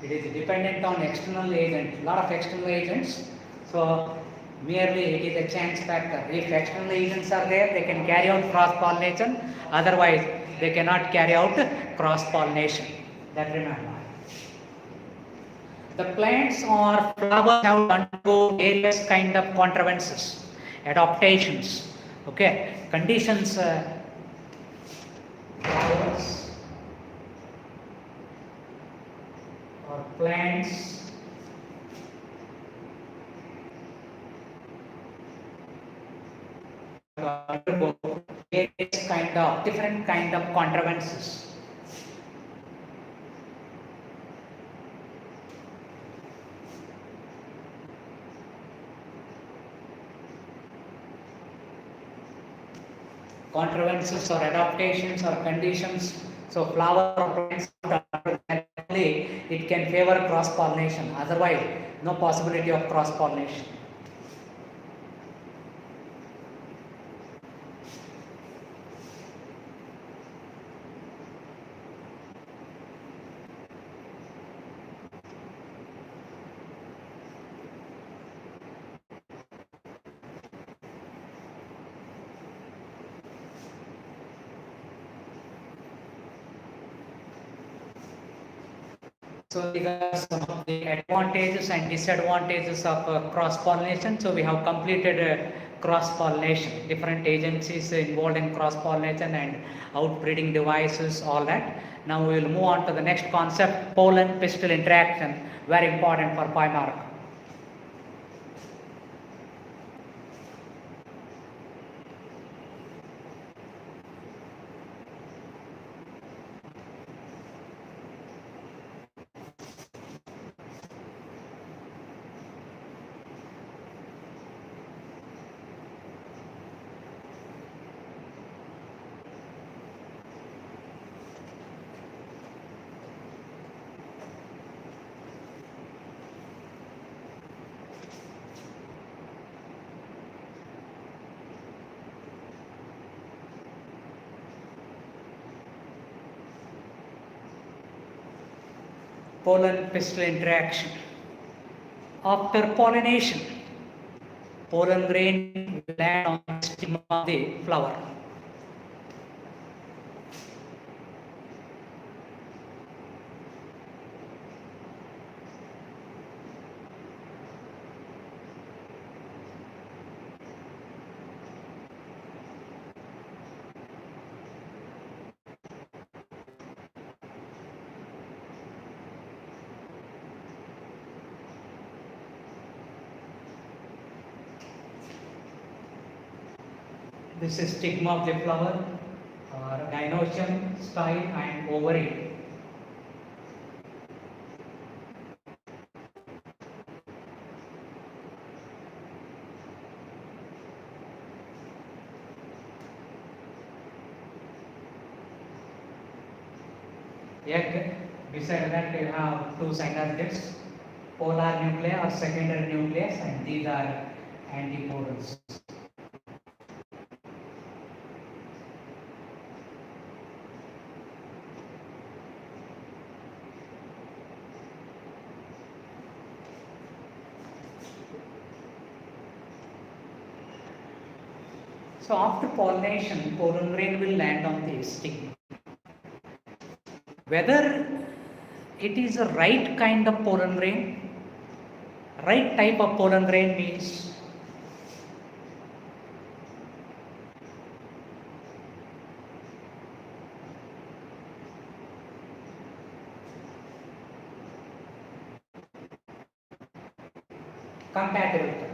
It is dependent on external agent, lot of external agents. So merely it is a chance factor. If external agents are there, they can carry out cross pollination. Otherwise, they cannot carry out cross pollination. That remember. The plants or flowers have to undergo various kind of contrivances, adaptations, okay, conditions. Flowers or plants undergo various kind of different kind of contrivances. Contrivances or adaptations or conditions. So flower or plants it can favor cross pollination. Otherwise, no possibility of cross pollination. So these are some of the advantages and disadvantages of cross-pollination. So we have completed cross-pollination, different agencies involved in cross-pollination and outbreeding devices, all that. Now we will move on to the next concept, pollen-pistil interaction, very important for 5 mark. Pollen-pistil interaction. After pollination, pollen grain will land on the stigma of the flower. This is stigma of the flower or gynoecium, style and ovary. Egg, beside that we have two synergids, polar nuclei or secondary nucleus, and these are antipodals. So after pollination, pollen grain will land on the stigma. Whether it is the right kind of pollen grain, right type of pollen grain means compatibility.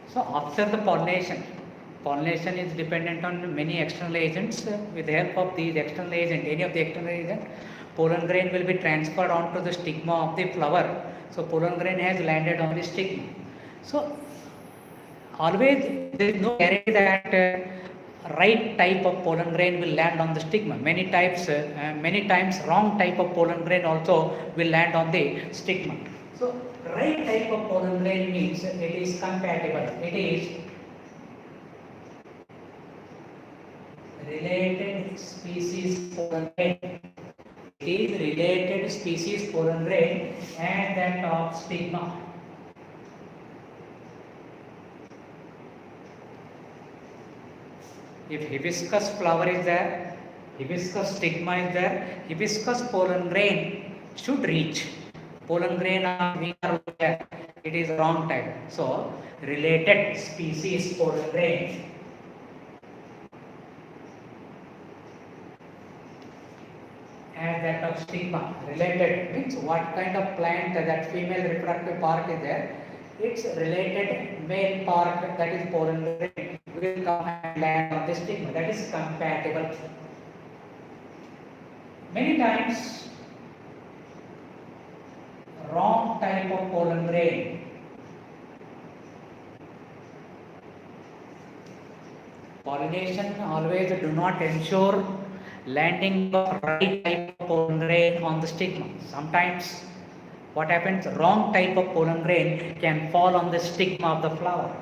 So after the pollination, pollination is dependent on many external agents. With the help of these external agent, any of the external agent, pollen grain will be transferred onto the stigma of the flower. So pollen grain has landed on the stigma. So always there is no guarantee that right type of pollen grain will land on the stigma. Many times wrong type of pollen grain also will land on the stigma. So right type of pollen grain means it is compatible. It is related species pollen grain is related species pollen grain and that of stigma. If hibiscus flower is there, hibiscus stigma is there, hibiscus pollen grain should reach. Pollen grain we are there, it is wrong type. So related species pollen grain and that of stigma. Related means what kind of plant that female reproductive part is there. Its related male part, that is pollen grain, will come and land on the stigma. That is compatible. Many times wrong type of pollen grain. Pollination always do not ensure landing of right type of pollen grain on the stigma. Sometimes what happens, wrong type of pollen grain can fall on the stigma of the flower.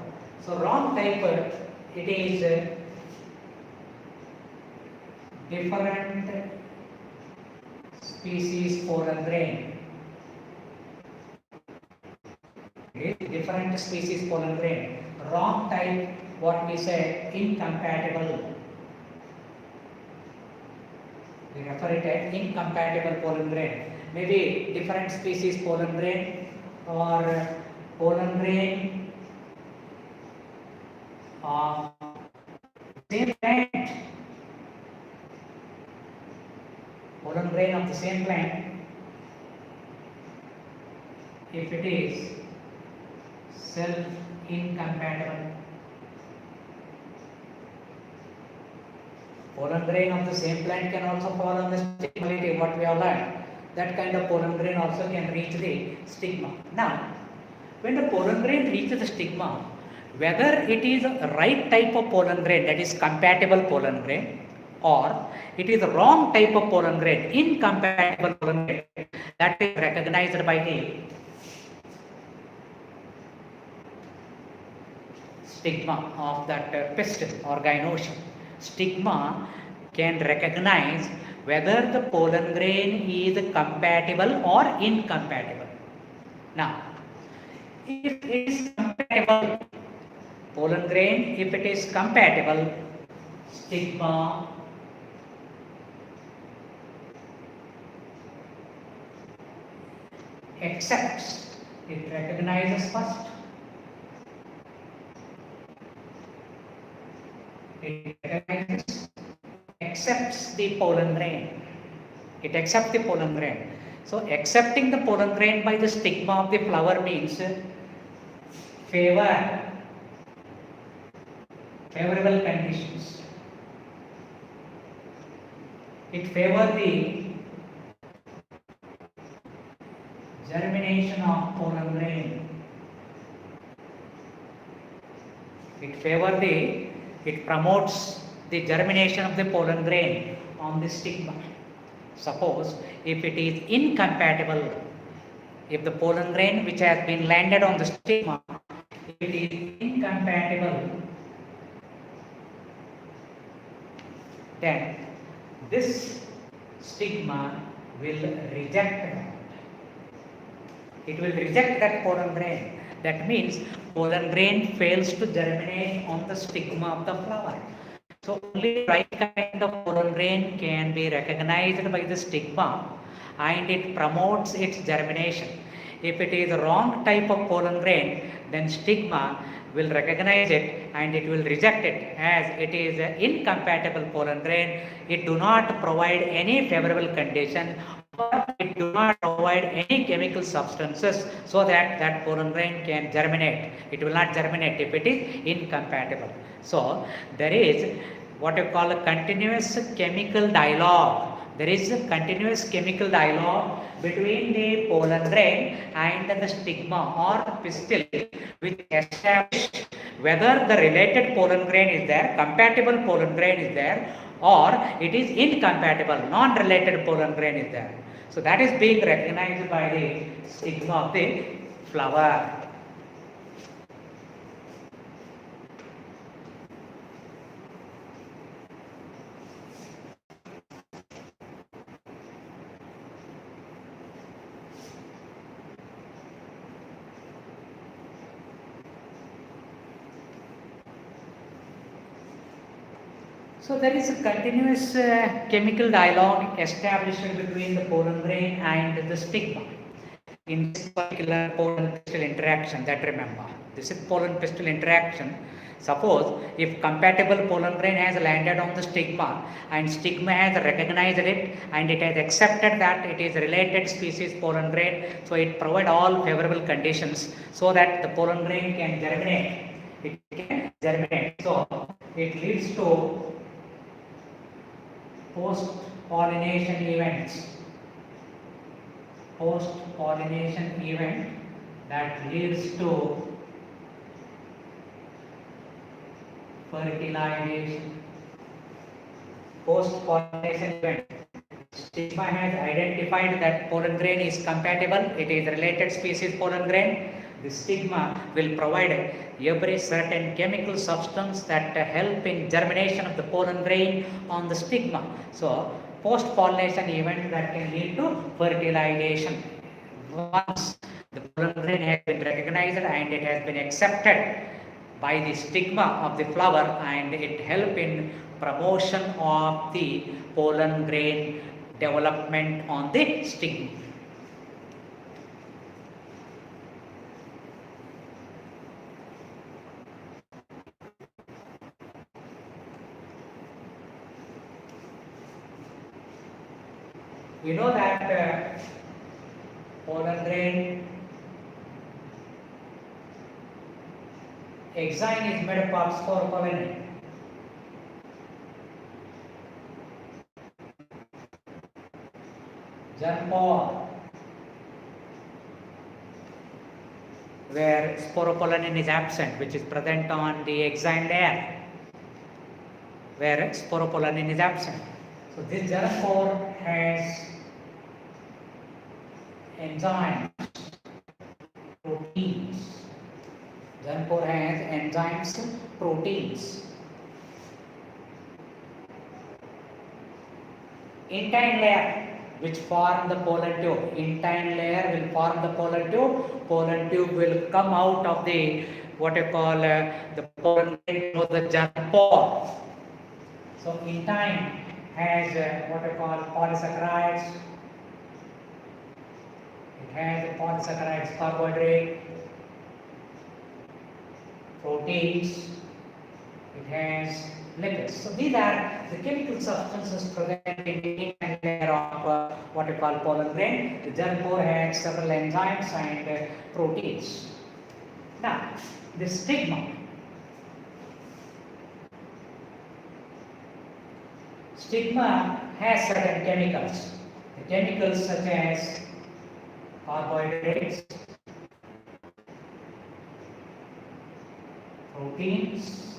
So wrong type, it is different species pollen grain. It is different species pollen grain. Wrong type, what we say, incompatible. We refer it as incompatible pollen grain. Maybe different species pollen grain or pollen grain of same plant. Pollen grain of the same plant, if it is self-incompatible. Pollen grain of the same plant can also fall on the stigma, what we have learned. That kind of pollen grain also can reach the stigma. Now, when the pollen grain reaches the stigma, whether it is a right type of pollen grain, that is compatible pollen grain, or it is the wrong type of pollen grain, incompatible pollen grain, that is recognized by the stigma of that pistil or gynoecium. Stigma can recognize whether the pollen grain is compatible or incompatible. Now, if it is compatible, pollen grain, if it is compatible, stigma accepts, it recognizes first. It recognizes, accepts the pollen grain. It accepts the pollen grain. So accepting the pollen grain by the stigma of the flower means favorable conditions. It favors the germination of pollen grain. It promotes the germination of the pollen grain on the stigma. Suppose if it is incompatible, if the pollen grain which has been landed on the stigma, if it is incompatible, then this stigma will reject that. It will reject that pollen grain. That means pollen grain fails to germinate on the stigma of the flower. So only right kind of pollen grain can be recognized by the stigma and it promotes its germination. If it is the wrong type of pollen grain, then stigma will recognize it and it will reject it as it is an incompatible pollen grain. It do not provide any favorable condition or it do not provide any chemical substances so that that pollen grain can germinate. It will not germinate if it is incompatible. So there is what you call a continuous chemical dialogue. There is a continuous chemical dialogue between the pollen grain and the stigma or pistil, which establish whether the related pollen grain is there, compatible pollen grain is there, or it is incompatible, non-related pollen grain is there. So that is being recognized by the stigma of the flower. So there is a continuous chemical dialogue established between the pollen grain and the stigma in this particular pollen pistil interaction. That remember, this is pollen pistil interaction. Suppose if compatible pollen grain has landed on the stigma and stigma has recognized it and it has accepted that it is related species pollen grain, so it provides all favorable conditions so that the pollen grain can germinate. It can germinate. So it leads to post-pollination events. Post-pollination event that leads to fertilization. Post-pollination event. Stigma has identified that pollen grain is compatible, it is related species pollen grain. The stigma will provide every certain chemical substance that help in germination of the pollen grain on the stigma. So, post-pollination event that can lead to fertilization. Once the pollen grain has been recognized and it has been accepted by the stigma of the flower and it help in promotion of the pollen grain development on the stigma. We know that pollen grain exine is made up of sporopollen. Germpore, where sporopollen is absent, which is present on the exine layer, where sporopollen is absent. So this germpore has enzymes, proteins. Germpore has enzymes, proteins. Intine layer which form the pollen tube. Intine layer will form the pollen tube. Pollen tube will come out of the what you call the pollen grain or the germpore. So intine has what you call polysaccharides. It has polysaccharides, carbohydrate, proteins. It has lipids. So these are the chemical substances present in the intine layer of what you call pollen grain. The germpore has several enzymes and proteins. Now, the stigma. Stigma has certain chemicals. The chemicals such as carbohydrates, proteins,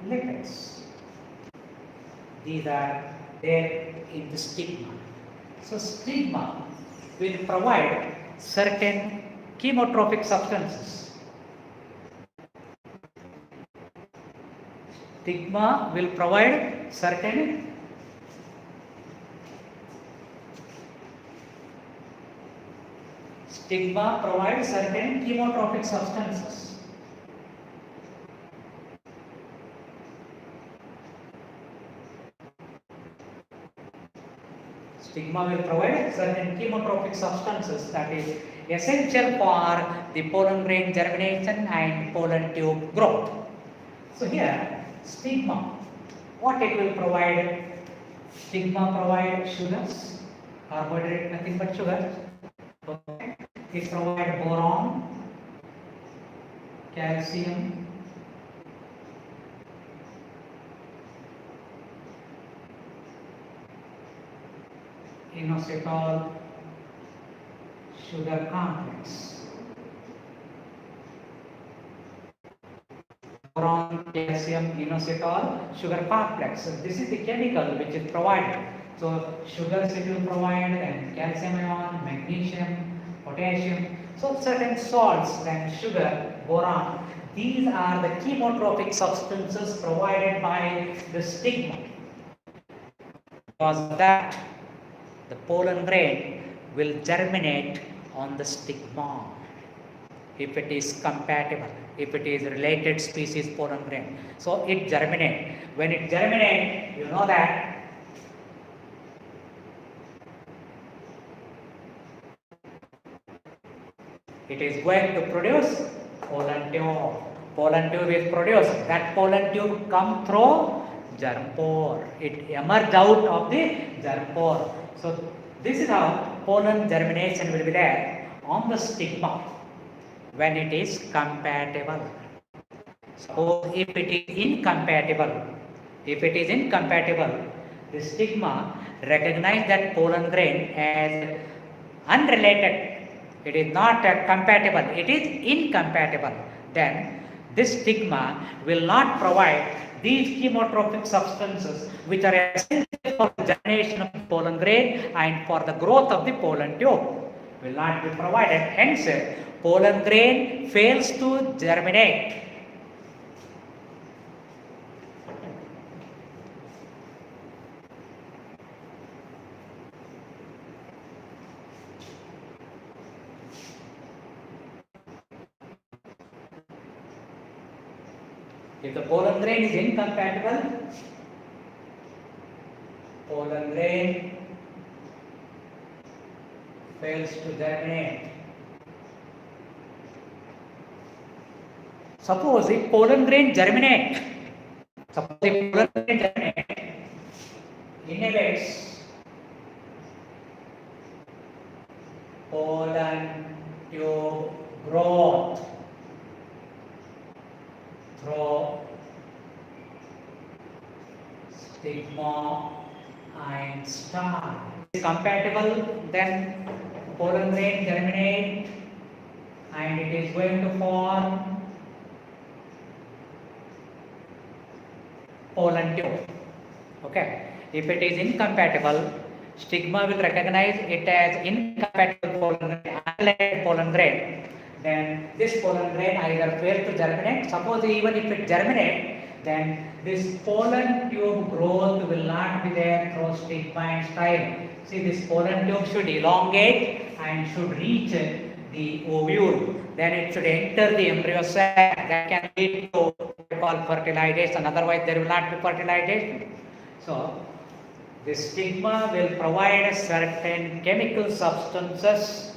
lipids. These are there in the stigma. So stigma will provide certain chemotropic substances. Stigma will provide certain chemotropic substances. Stigma will provide certain chemotropic substances that is essential for the pollen grain germination and pollen tube growth. So here, stigma, what it will provide? Stigma provide sugars, carbohydrate nothing but sugar. Okay. It provides boron, calcium, inositol, sugar complex. Boron, calcium, inositol, sugar complex. So this is the chemical which is provided. So sugars it will provide, and calcium ion, magnesium, potassium. So certain salts like sugar, boron. These are the chemotropic substances provided by the stigma. Because of that, the pollen grain will germinate on the stigma if it is compatible. if it is related species pollen grain. So it germinates. When it germinates, you know that it is going to produce pollen tube. Pollen tube is produced. That pollen tube come through germ pore. It emerge out of the germ pore. So this is how pollen germination will be there on the stigma when it is compatible. Suppose if it is incompatible, the stigma recognize that pollen grain as unrelated. It is not compatible, it is incompatible. Then this stigma will not provide these chemotropic substances which are essential for the germination of the pollen grain and for the growth of the pollen tube. Will not be provided. Hence, pollen grain fails to germinate. If the pollen grain is incompatible, pollen grain fails to germinate. Suppose if pollen grain germinate, inhibits pollen tube growth through stigma and style. If compatible, then pollen grain germinate and it is going to form pollen tube. Okay. If it is incompatible, stigma will recognize it as incompatible pollen grain, unrelated pollen grain. Then this pollen grain either fails to germinate. Suppose even if it germinates, then this pollen tube growth will not be there through stigma and style. See, this pollen tube should elongate and should reach the ovule. Then it should enter the embryo sac. That can lead to what we call fertilization. Otherwise, there will not be fertilization. So, the stigma will provide certain chemical substances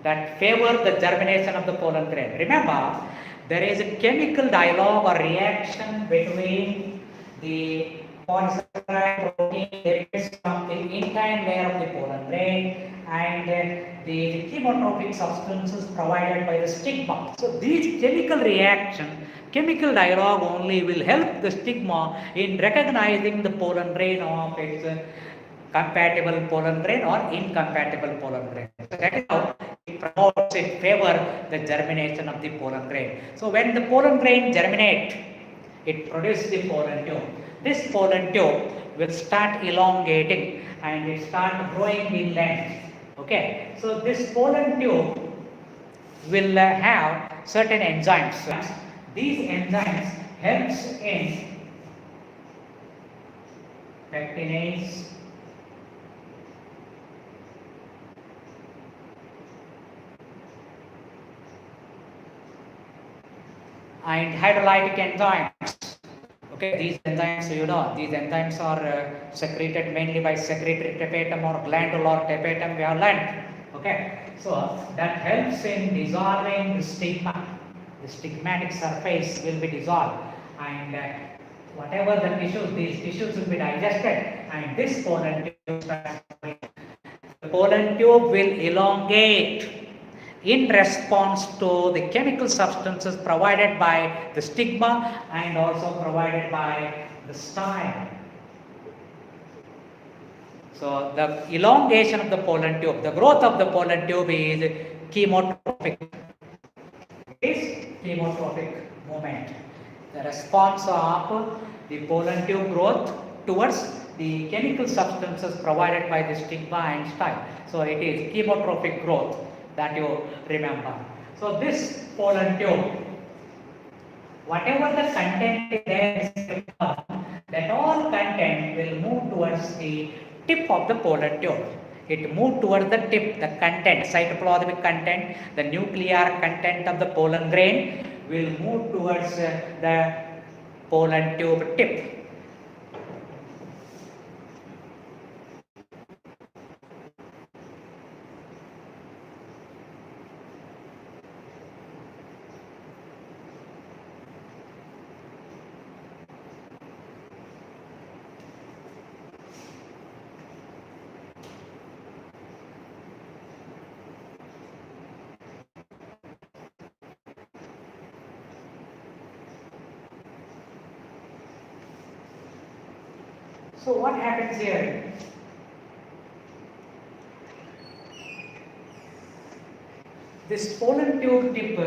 that favor the germination of the pollen grain. Remember, there is a chemical dialogue or reaction between the polysaccharide protein derived from the intine layer of the pollen grain and the chemotropic substances provided by the stigma. So these chemical dialogue only will help the stigma in recognizing the pollen grain of its compatible pollen grain or incompatible pollen grain. So that is how it promotes in favor the germination of the pollen grain. So when the pollen grain germinate, it produces the pollen tube. This pollen tube will start elongating and it start growing in length. Okay, so this pollen tube will have certain enzymes. These enzymes helps in pectinase, and hydrolytic enzymes. Okay, these enzymes, these enzymes are secreted mainly by secretory tapetum or glandular tapetum, we have learned. Okay, so that helps in dissolving the stigma. The stigmatic surface will be dissolved, and whatever the tissues, these tissues will be digested, and this pollen tube, the pollen tube will elongate in response to the chemical substances provided by the stigma and also provided by the style. So the elongation of the pollen tube, the growth of the pollen tube is chemotropic. It is chemotropic movement. The response of the pollen tube growth towards the chemical substances provided by the stigma and style. So it is chemotropic growth that you remember. So this pollen tube, whatever the content is there, that all content will move towards the tip of the pollen tube. It moves towards the tip, the content, cytoplasmic content, the nuclear content of the pollen grain will move towards the pollen tube tip. So what happens here? This pollen tube tip,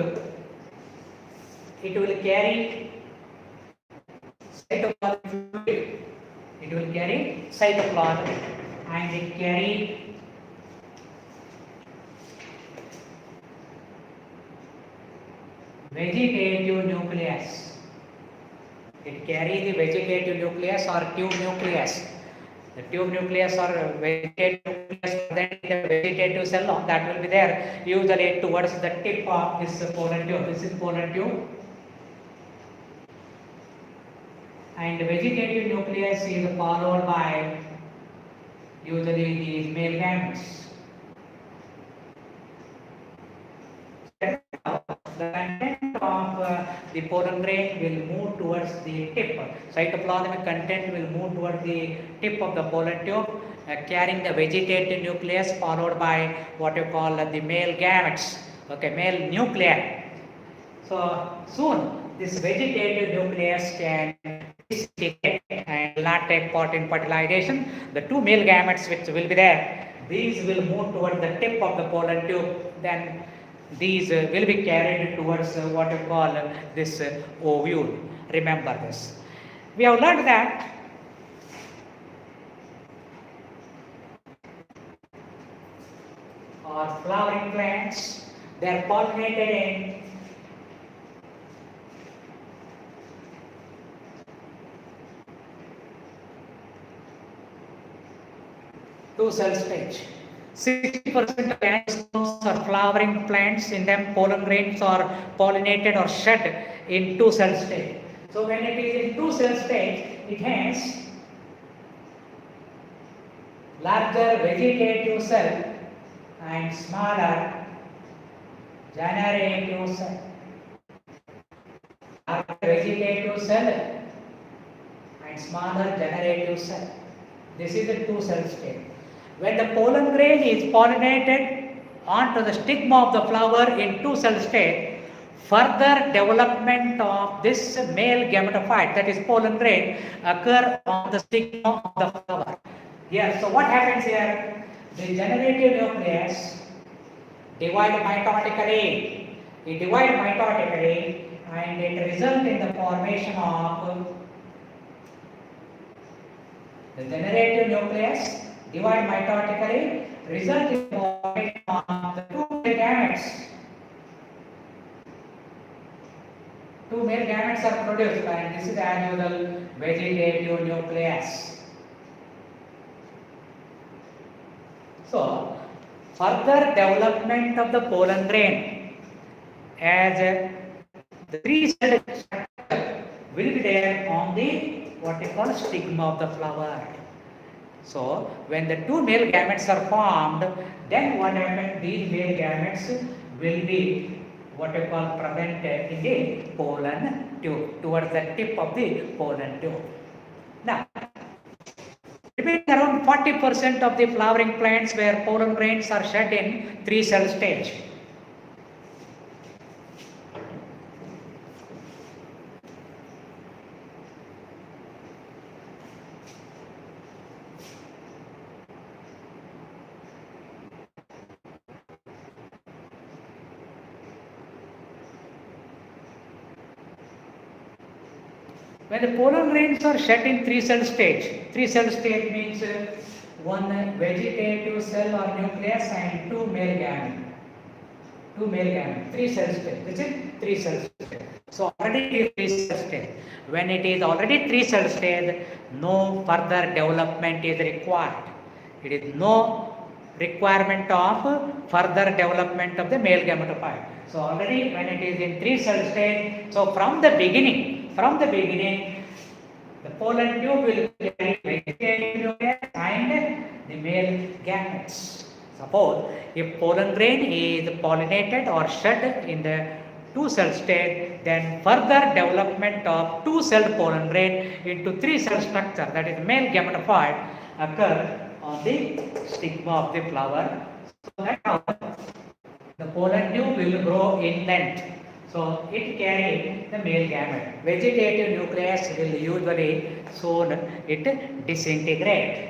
it will carry cytoplasmic fluid. It will carry cytoplasm and it carry vegetative nucleus. It carries the vegetative nucleus or tube nucleus. The tube nucleus or vegetative nucleus, then the vegetative cell that will be there usually towards the tip of this pollen tube. This is pollen tube. And the vegetative nucleus is followed by usually these male gametes. The content of the pollen grain will move towards the tip. Cytoplasmic content will move towards the tip of the pollen tube, carrying the vegetative nucleus followed by what you call the male gametes, okay, male nuclei. So soon this vegetative nucleus can dissociate and will not take part in fertilization. The two male gametes which will be there, these will move towards the tip of the pollen tube. Then these will be carried towards what you call this ovule. Remember this. We have learned that flowering plants, they are pollinated in two-cell stage. 60% of angiosperms or flowering plants, in them pollen grains are pollinated or shed in two-cell stage. So when it is in two-cell stage, it has larger vegetative cell and smaller generative cell. Larger vegetative cell and smaller generative cell. This is a two-cell stage. When the pollen grain is pollinated onto the stigma of the flower in two-cell state, further development of this male gametophyte, that is pollen grain, occur on the stigma of the flower. Here, so what happens here? The generative nucleus divide mitotically. It divides mitotically and it results in the formation of the generative nucleus divide mitotically, result in the formation of the two male gametes. Two male gametes are produced, and this is the annual vegetative nucleus. So, further development of the pollen grain as the three-celled structure will be there on the what we call stigma of the flower. So, when the two male gametes are formed, then what happens? These male gametes will be what we call present in the pollen tube, towards the tip of the pollen tube. Now, remaining around 40% of the flowering plants where pollen grains are shed in three-cell stage. When the pollen grains are shed in three-cell stage means one vegetative cell or nucleus and two male gametes. Three-cell stage. This is three-cell stage. So already three-cell stage. When it is already three-cell stage, no further development is required. It is no requirement of further development of the male gametophyte. So already when it is in 3-cell state, so from the beginning, the pollen tube will carry vegetative nucleus and the male gametes. Suppose if pollen grain is pollinated or shed in the 2-cell state, then further development of 2-celled pollen grain into 3-cell structure, that is male gametophyte, occur on the stigma of the flower. So that how the pollen tube will grow in length. So it carries the male gamete. Vegetative nucleus will usually soon it disintegrate.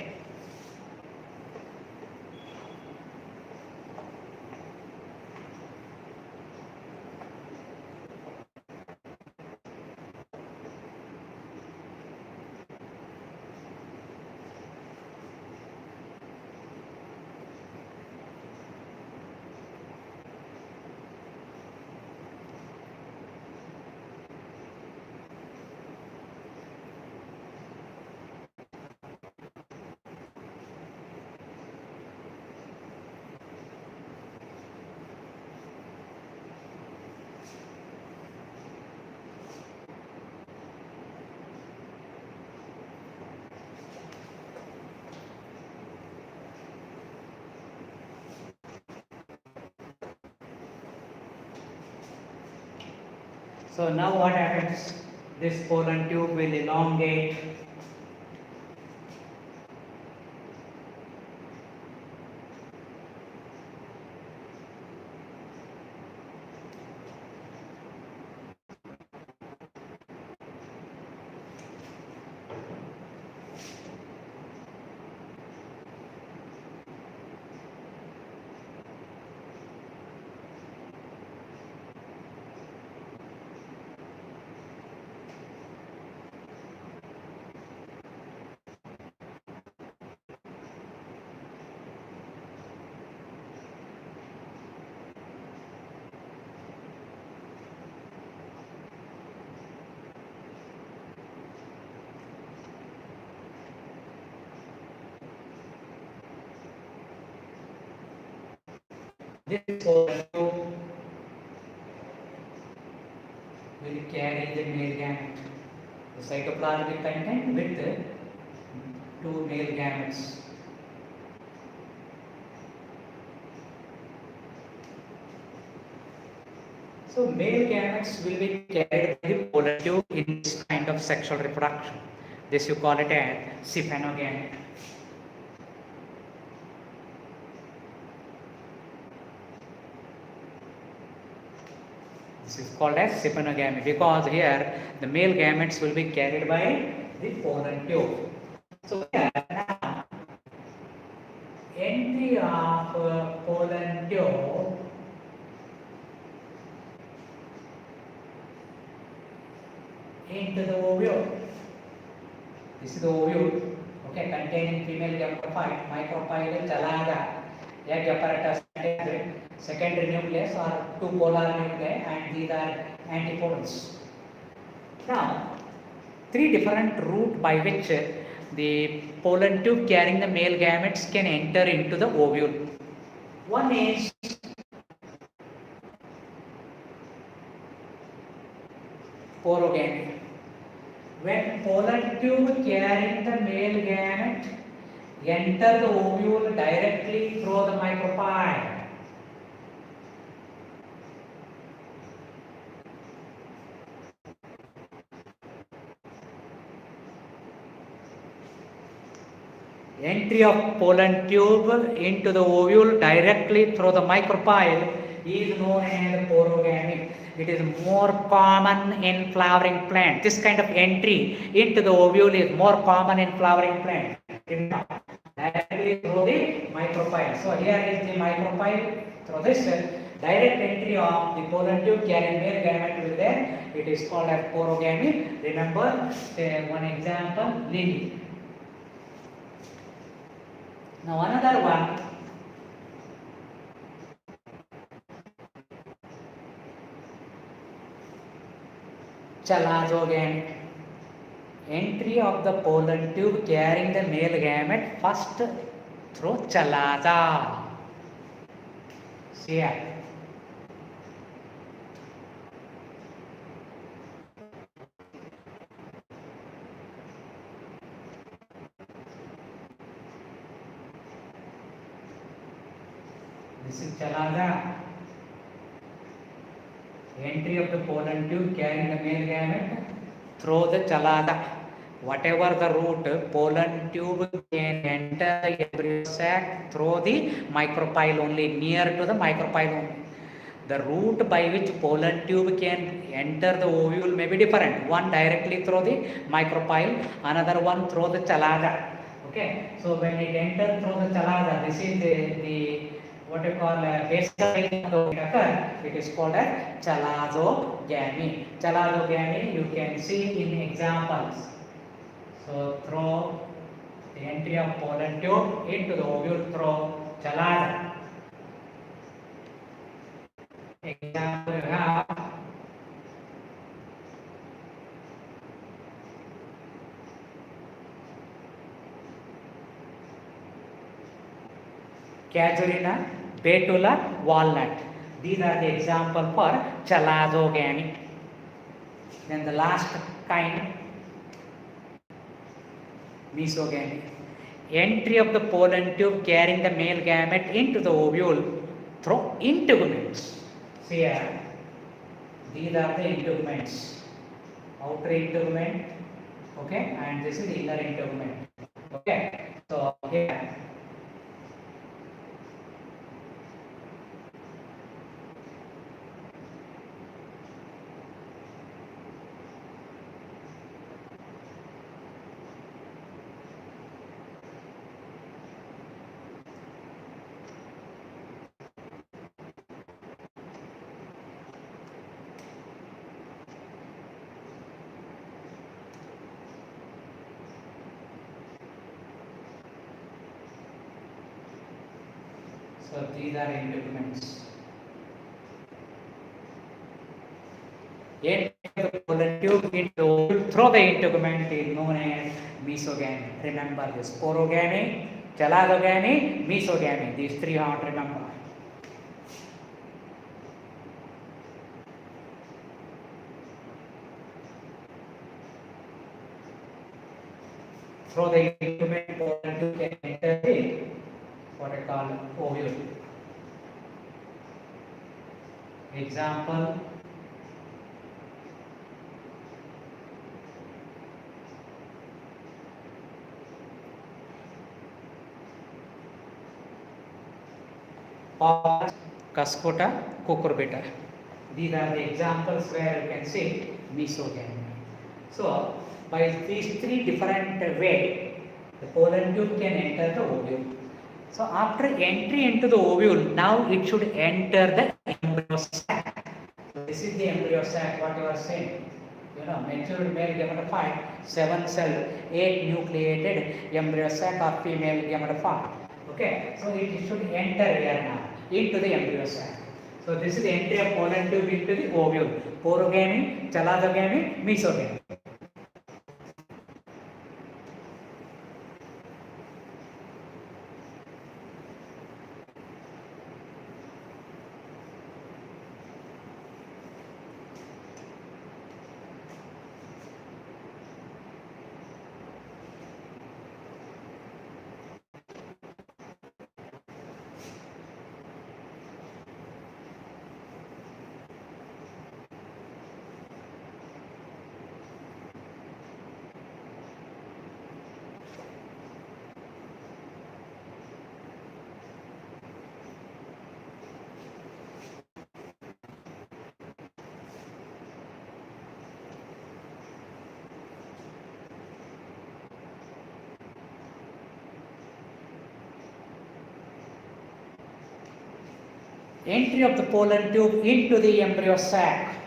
So now what happens? This pollen tube will elongate. This pollen tube will carry the male gamete. The cytoplasmic content with the 2 male gametes. So male gametes will be carried by the pollen tube in this kind of sexual reproduction. This you call it as syphanogamy. This is called as syphanogamy because here the male gametes will be carried by the pollen tube. So here now entry of pollen tube into the ovule. This is the ovule, okay, containing female gametophyte, micropyle, chalaga, egg apparatus, secondary nucleus or 2 polar nuclei, and these are antipodals. Now, 3 different routes by which the pollen tube carrying the male gametes can enter into the ovule. One is porogamy. When pollen tube carrying the male gamete enter the ovule directly through the micropyle, entry of pollen tube into the ovule directly through the micropyle is known as porogamy. It is more common in flowering plant. This kind of entry into the ovule is more common in flowering plant. Directly through the micropyle. So here is the micropyle. Through this direct entry of the pollen tube carrying male gamete will there. It is called as porogamy. Remember, one example, lily. Now another one, chalazogamy. Entry of the pollen tube carrying the male gamete first through chalaza. See here. This is Chalada. Entry of the pollen tube carrying the male gamete through the Chalada. Whatever the route, pollen tube can enter the embryo sac through the micropyle only, near to the micropyle only. The route by which pollen tube can enter the ovule may be different. One directly through the micropyle, another one through the Chalada. Okay, so when it enters through the Chalada, this is the what you call basal occur, it is called as chalazogamy. Chalazogamy you can see in examples. So through the entry of pollen tube into the ovule through chalada. Example you have Casuarina, Betula, walnut. These are the example for chalazogamy. Then the last kind, mesogamy. Entry of the pollen tube carrying the male gamete into the ovule through integuments. See here, these are the integuments. Outer integument, okay, and this is the inner integument. Okay, so here. So these are integuments. Entry of the pollen tube into through the integument is known as mesogamy. Remember this: porogamy, chalazogamy, mesogamy. These three you have to remember. Through the integument, pollen tube can enter the what I call ovule. Example, Cascota, cucurbita. These are the examples where you can see mesogamy. So, by these three different ways, the pollen tube can enter the ovule. So after entry into the ovule, now it should enter the embryo sac. So this is the embryo sac, what you are saying. You know, matured male gametophyte, 7 cell, 8 nucleated embryo sac of female gametophyte. Okay, so it should enter here now, into the embryo sac. So this is the entry of pollen tube into the ovule. Porogamy, chalazogamy, mesogamy. Entry of the pollen tube into the embryo sac.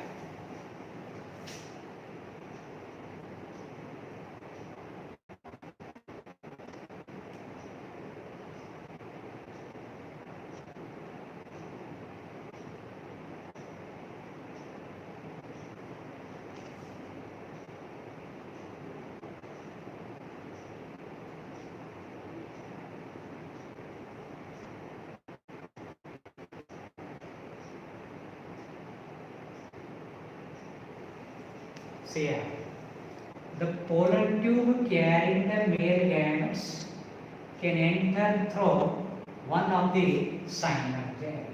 See here, the pollen tube carrying the male gametes can enter through one of the synergid.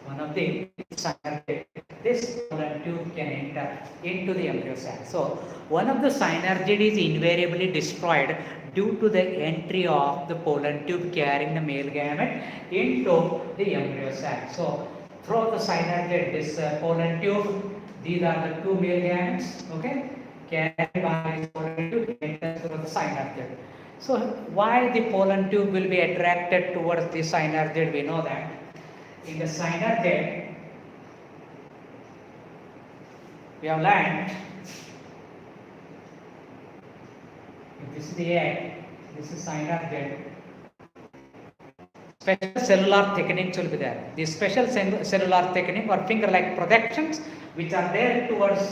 One of the synergid. This pollen tube can enter into the embryo sac. So one of the synergid is invariably destroyed due to the entry of the pollen tube carrying the male gamete into the embryo sac. So through the synergid, this pollen tube, these are the two male gametes, okay, carried by this pollen tube enters through the synergid. So why the pollen tube will be attracted towards the synergid? We know that in the synergid we have learned, if this is the egg, this is synergid, special cellular thickenings will be there. These special cellular thickening or finger-like projections which are there towards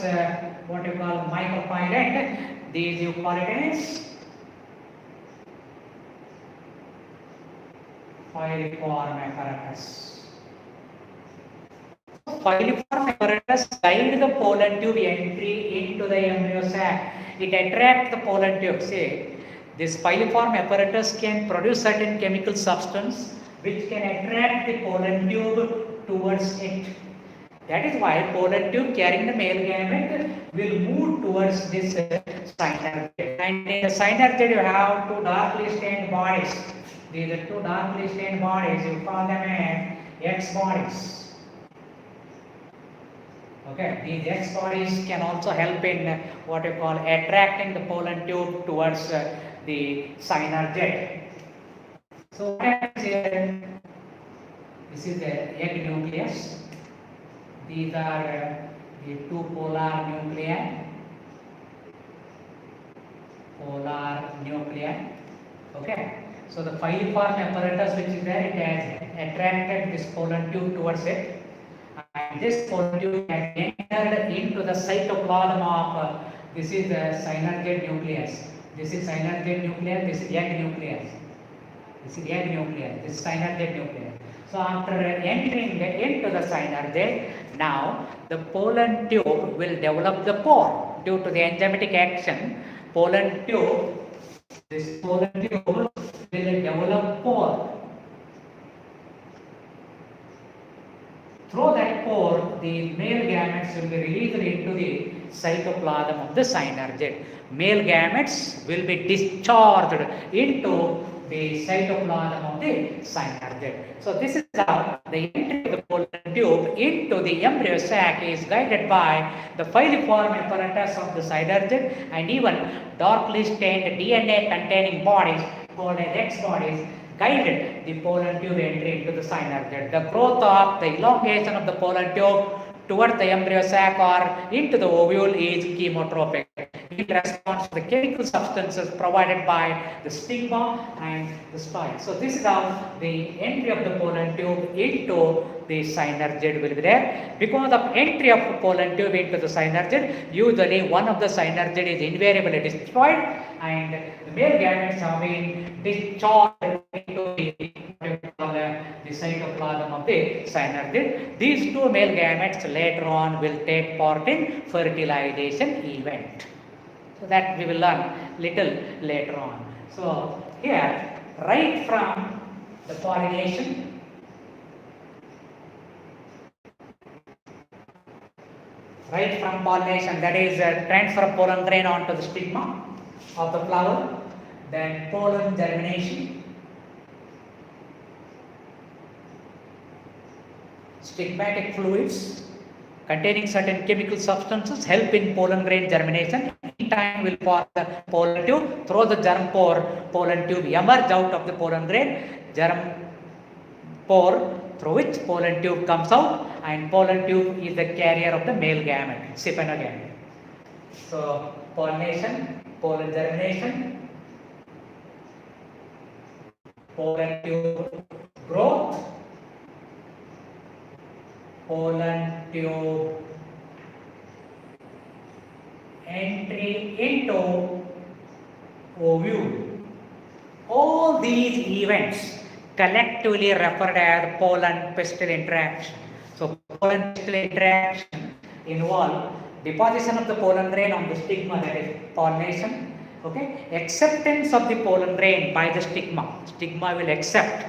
what you call micropylate, these you call it as filiform apparatus. Filiform apparatus guide the pollen tube entry into the embryo sac. It attracts the pollen tube. See, this filiform apparatus can produce certain chemical substance which can attract the pollen tube towards it. That is why pollen tube carrying the male gamete will move towards this synergid. And in the synergid you have two darkly stained bodies. These are two darkly stained bodies. You call them as X bodies. Okay, these X bodies can also help in what you call attracting the pollen tube towards the synergid. So what happens here? This is the egg nucleus. These are the two polar nuclei. Polar nuclei. Okay. So the filiform apparatus which is there, it has attracted this pollen tube towards it. And this pollen tube has entered into the cytoplasm of this is the synergid nucleus. This is synergid nucleus, this is egg nucleus. This is egg nucleus, this is synergid nucleus. So after entering into the synergid, now the pollen tube will develop the pore due to the enzymatic action. This pollen tube will develop pore. Through that pore, the male gametes will be released into the cytoplasm of the synergid. Male gametes will be discharged into the cytoplasm of the synergid. So this is how the entry of the pollen tube into the embryo sac is guided by the filiform apparatus of the synergid and even darkly stained DNA containing bodies called as X bodies guided the pollen tube entry into the synergid. The growth of the elongation of the pollen tube towards the embryo sac or into the ovule is chemotropic in response to the chemical substances provided by the stigma and the style. So this is how the entry of the pollen tube into the synergid will be there. Because of entry of pollen tube into the synergid, usually one of the synergid is invariably destroyed and the male gametes have been discharged into the cytoplasm of the synergid. These two male gametes later on will take part in fertilization event. So that we will learn little later on. So here, right from the pollination, that is transfer of pollen grain onto the stigma of the flower, then pollen germination, stigmatic fluids containing certain chemical substances help in pollen grain germination. In time will pass the pollen tube through the germ pore, pollen tube emerge out of the pollen grain, germ pore through which pollen tube comes out, and pollen tube is the carrier of the male gamete, cypanogamete. So pollination, pollen germination, pollen tube growth, pollen tube entry into ovule. All these events collectively referred as pollen pistil interaction. So pollen pistil interaction involve deposition of the pollen grain on the stigma, that is pollination, Okay, acceptance of the pollen grain by the stigma. Stigma will accept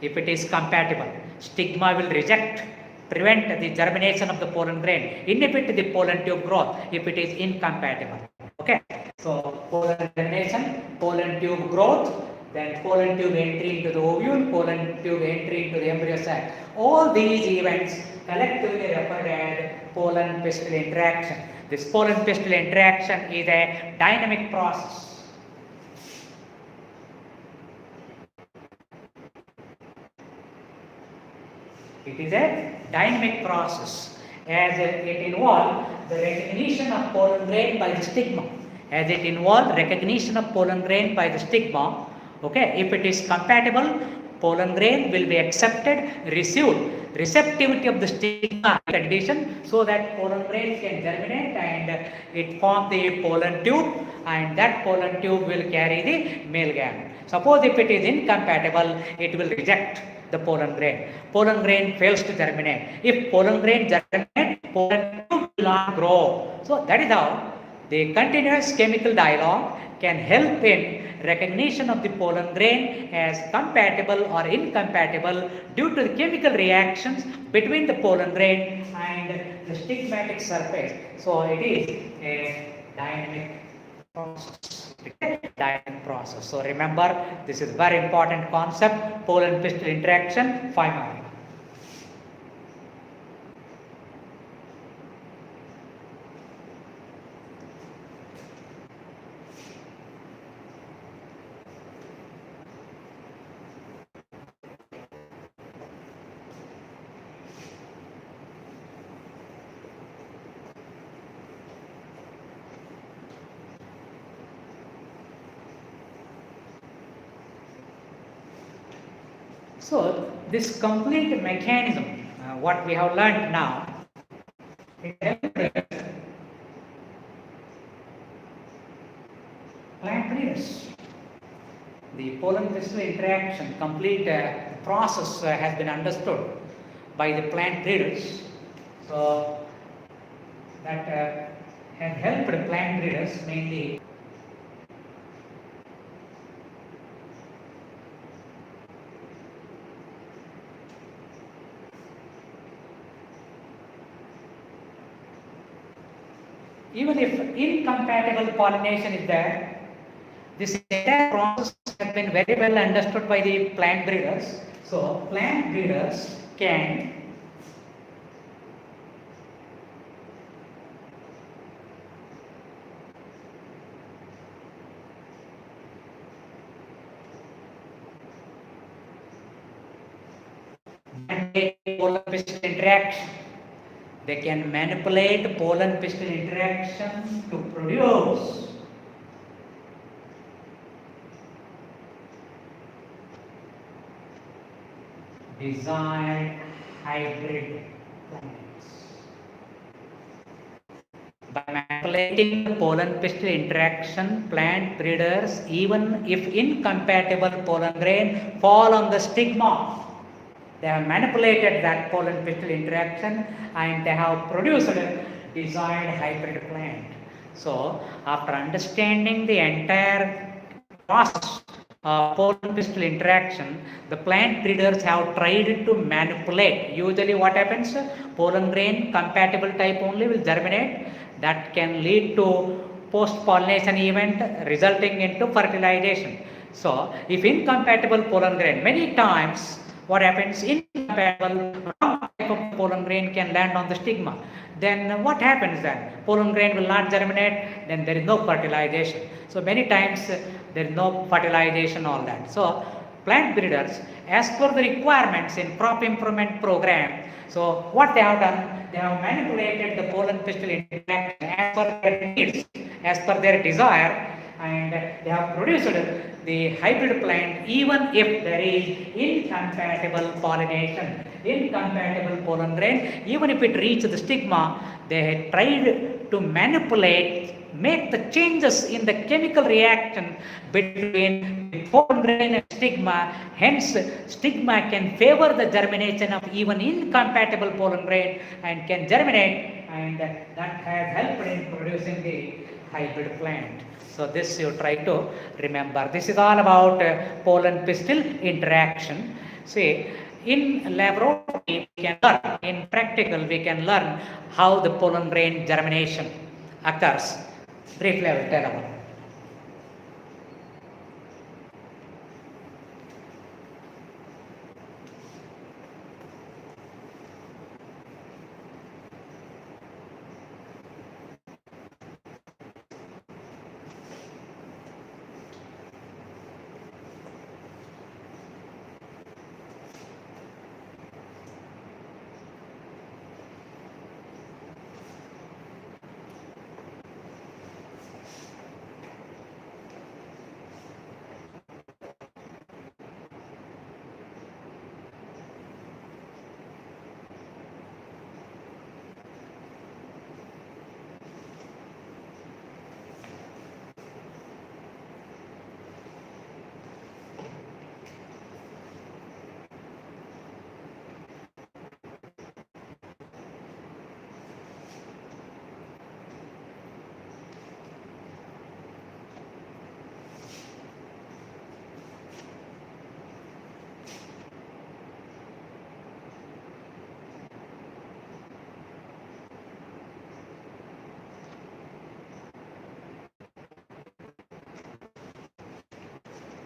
if it is compatible. Stigma will reject, prevent the germination of the pollen grain, inhibit the pollen tube growth if it is incompatible. Okay, so pollen germination, pollen tube growth, then pollen tube entry into the ovule, pollen tube entry into the embryo sac. All these events collectively referred as pollen pistil interaction. This pollen pistil interaction is a dynamic process. It is a dynamic process as it involves the recognition of pollen grain by the stigma. As it involves recognition of pollen grain by the stigma, okay, if it is compatible, pollen grain will be accepted, received. Receptivity of the stigma condition so that pollen grain can germinate and it form the pollen tube, and that pollen tube will carry the male gamete. Suppose if it is incompatible, it will reject the pollen grain. Pollen grain fails to germinate. If pollen grain germinates, pollen tube will not grow. So that is how the continuous chemical dialogue can help in recognition of the pollen grain as compatible or incompatible due to the chemical reactions between the pollen grain and the stigmatic surface. So it is a dynamic process. Dynamic process. So remember, this is very important concept, pollen pistil interaction, 5 mark. So this complete mechanism, what we have learned now, plant breeders. The pollen pistil interaction, complete process has been understood by the plant breeders. So that has helped plant breeders mainly. Even if incompatible pollination is there, this entire process has been very well understood by the plant breeders. So plant breeders can manipulate pollen pistil interaction. They can manipulate pollen pistil interaction to produce desired hybrid plants. By manipulating the pollen pistil interaction, plant breeders, even if incompatible pollen grain, fall on the stigma. They have manipulated that pollen pistil interaction and they have produced a desired hybrid plant. So, after understanding the entire process of pollen pistil interaction, the plant breeders have tried to manipulate. Usually what happens? Pollen grain compatible type only will germinate. That can lead to post-pollination event resulting into fertilization. So, if incompatible pollen grain, many times what happens, incompatible wrong type of pollen grain can land on the stigma. Then what happens then? Pollen grain will not germinate, then there is no fertilization. So many times there is no fertilization, all that. So plant breeders, as per the requirements in crop improvement program, so what they have done, they have manipulated the pollen pistil interaction as per their needs, as per their desire, and they have produced the hybrid plant even if there is incompatible pollination, incompatible pollen grain, even if it reaches the stigma, they tried to manipulate, make the changes in the chemical reaction between the pollen grain and stigma. Hence, stigma can favor the germination of even incompatible pollen grain and can germinate, and that has helped in producing the hybrid plant. So this you try to remember. This is all about pollen pistil interaction. See, in laboratory we can learn, in practical we can learn how the pollen grain germination occurs. Briefly I will tell about.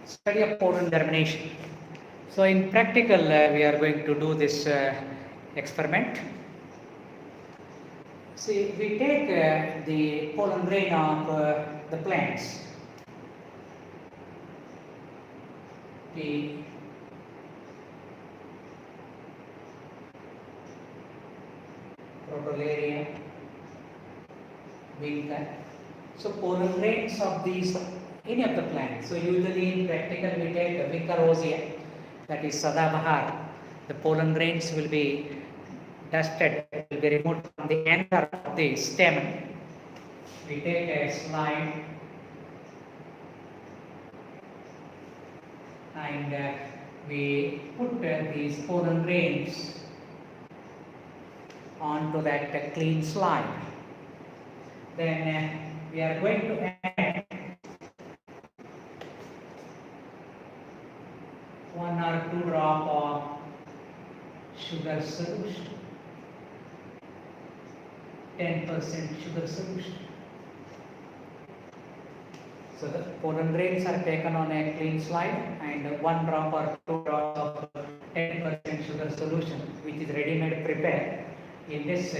Study of pollen germination. So in practical we are going to do this experiment. See, we take the pollen grain of the plants, the Protolaria, Vinca. So pollen grains of these, any of the plants. So usually in practical we take Vinca rosea, that is Sadabahar. The pollen grains will be dusted, will be removed from the anther of the stem. We take a slide and we put these pollen grains onto that clean slide. Then we are going to add 1 or 2 drops of sugar solution, 10% sugar solution. So the pollen grains are taken on a clean slide and 1 drop or 2 drops of 10% sugar solution, which is ready-made prepared. In this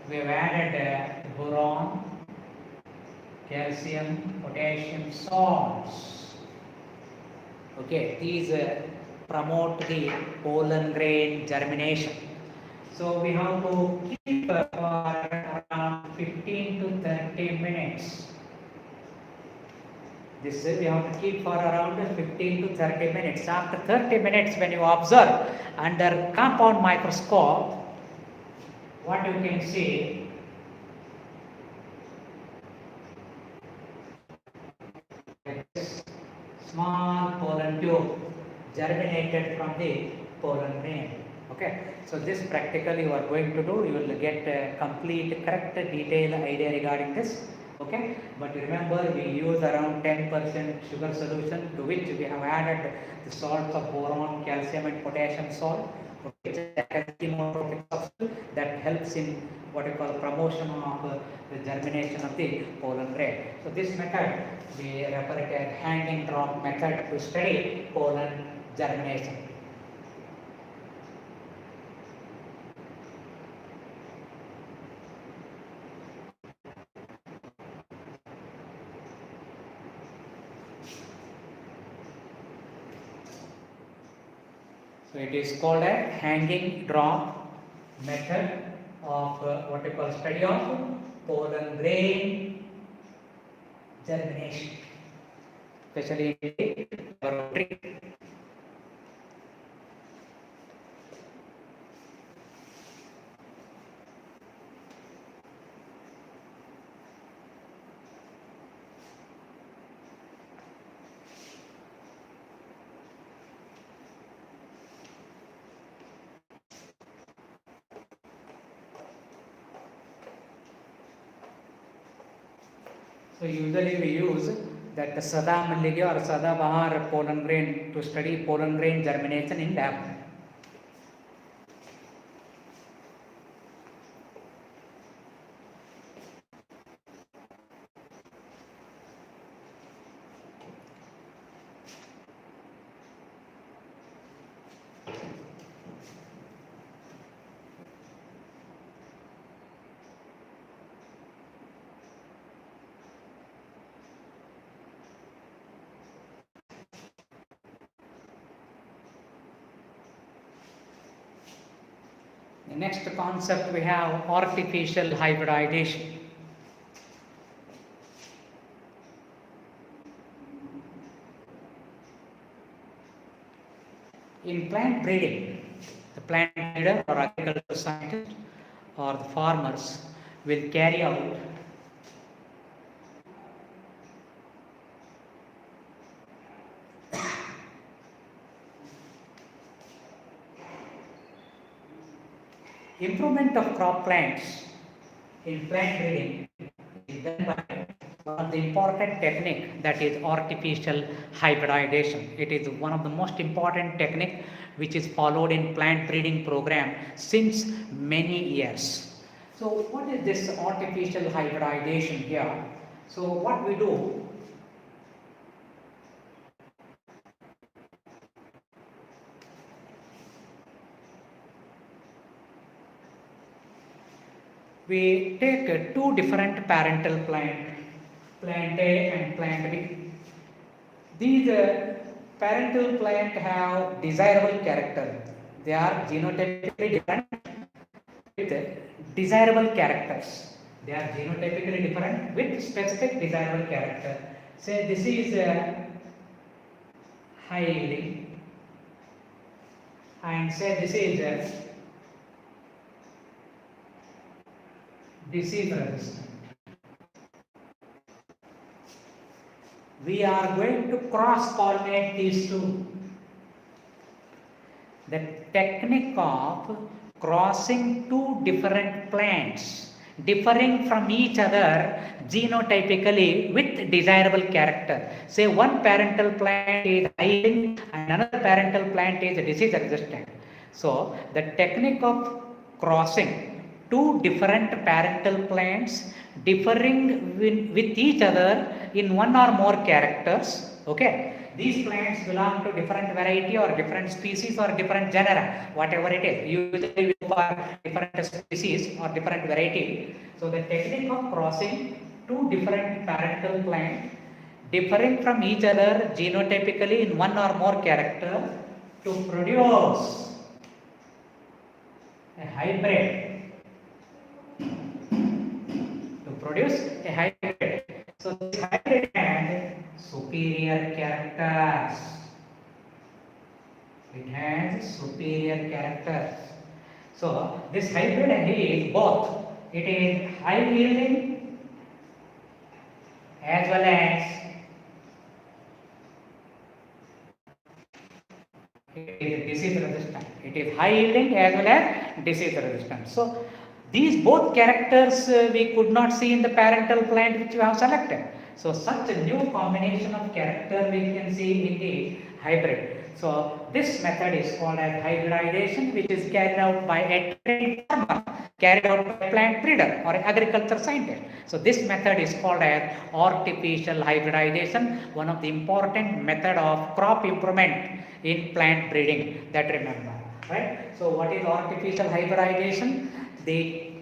we have added boron, calcium, potassium salts. Okay, these promote the pollen grain germination. So we have to keep for around 15 to 30 minutes. This we have to keep for around 15 to 30 minutes. After 30 minutes, when you observe under compound microscope, what you can see, small pollen tube germinated from the pollen grain. Okay, so this practically you are going to do, you will get a complete, correct, detailed idea regarding this. Okay, but remember we use around 10% sugar solution, to which we have added the salts of boron, calcium and potassium salt. Okay, that helps in what you call promotion of the germination of the pollen grain. So this method we refer it as hanging drop method to study pollen germination. So it is called a hanging drop method of what you call study of pollen grain germination, especially in the laboratory. So usually we use that the Sada Mallige or Sada Bahar pollen grain to study pollen grain germination in lab. The next concept we have artificial hybridization. In plant breeding, the plant breeder or agricultural scientist or the farmers will carry out improvement of crop plants in plant breeding is done by one of the important technique, that is artificial hybridization. It is one of the most important technique which is followed in plant breeding program since many years. So what is this artificial hybridization here? So what we do, we take two different parental plant A and plant B. These parental plant have desirable character. They are genotypically different with desirable characters. They are genotypically different with specific desirable character. Say this is high yielding, and say this is disease resistant. We are going to cross pollinate these two. The technique of crossing two different plants differing from each other genotypically with desirable character. Say one parental plant is yielding and another parental plant is disease resistant. So the technique of crossing two different parental plants differing with each other in one or more characters. Okay, these plants belong to different variety or different species or different genera, whatever it is. Usually we go for different species or different variety. So the technique of crossing two different parental plants differing from each other genotypically in one or more character to produce a hybrid. A hybrid. So this hybrid has superior characters. It has superior characters. So this hybrid is both. It is high yielding as well as it is disease resistant. It is high yielding as well as disease resistant. So these both characters we could not see in the parental plant which you have selected. So such a new combination of character we can see in the hybrid. So this method is called as hybridization, which is carried out by a trained farmer, carried out by a plant breeder or agriculture scientist. So this method is called as artificial hybridization, one of the important method of crop improvement in plant breeding, that remember, right? So what is artificial hybridization? The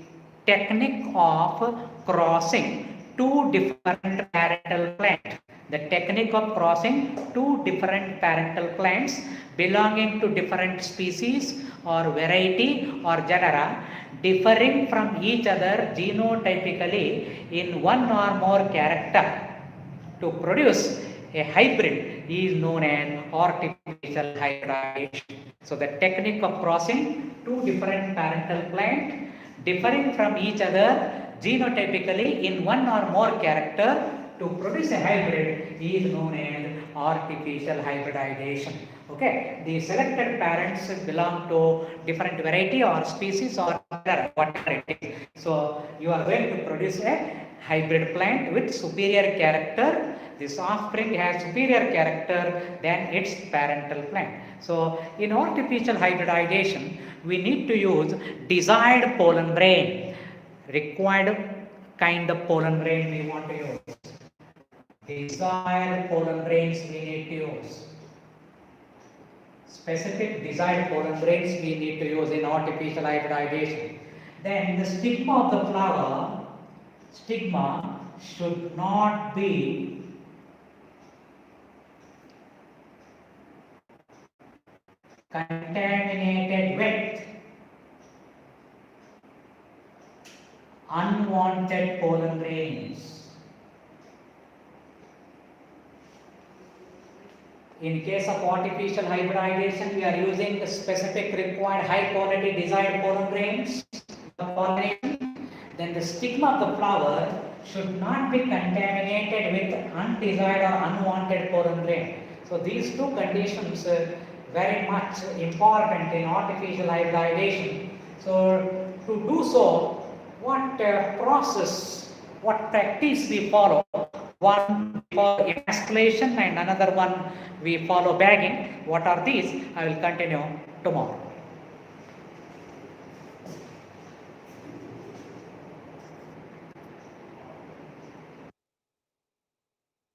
technique of crossing two different parental plants. The technique of crossing two different parental plants belonging to different species or variety or genera differing from each other genotypically in one or more character to produce a hybrid is known as artificial hybridization. So the technique of crossing two different parental plants differing from each other genotypically in one or more character to produce a hybrid is known as artificial hybridization. Okay, the selected parents belong to different variety or species or whatever it is. So you are going to produce a hybrid plant with superior character. This offspring has superior character than its parental plant. So in artificial hybridization, we need to use desired pollen grain, required kind of pollen grain we want to use. Desired pollen grains we need to use. Specific desired pollen grains we need to use in artificial hybridization. Then the stigma of the flower, stigma should not be contaminated with unwanted pollen grains. In case of artificial hybridization, we are using the specific required high quality desired pollen grains for pollination. Then the stigma of the flower should not be contaminated with undesired or unwanted pollen grain. So these two conditions are very much important in artificial hybridization. So to do so, what process, what practice we follow? One for emasculation and another one we follow bagging. What are these? I will continue tomorrow.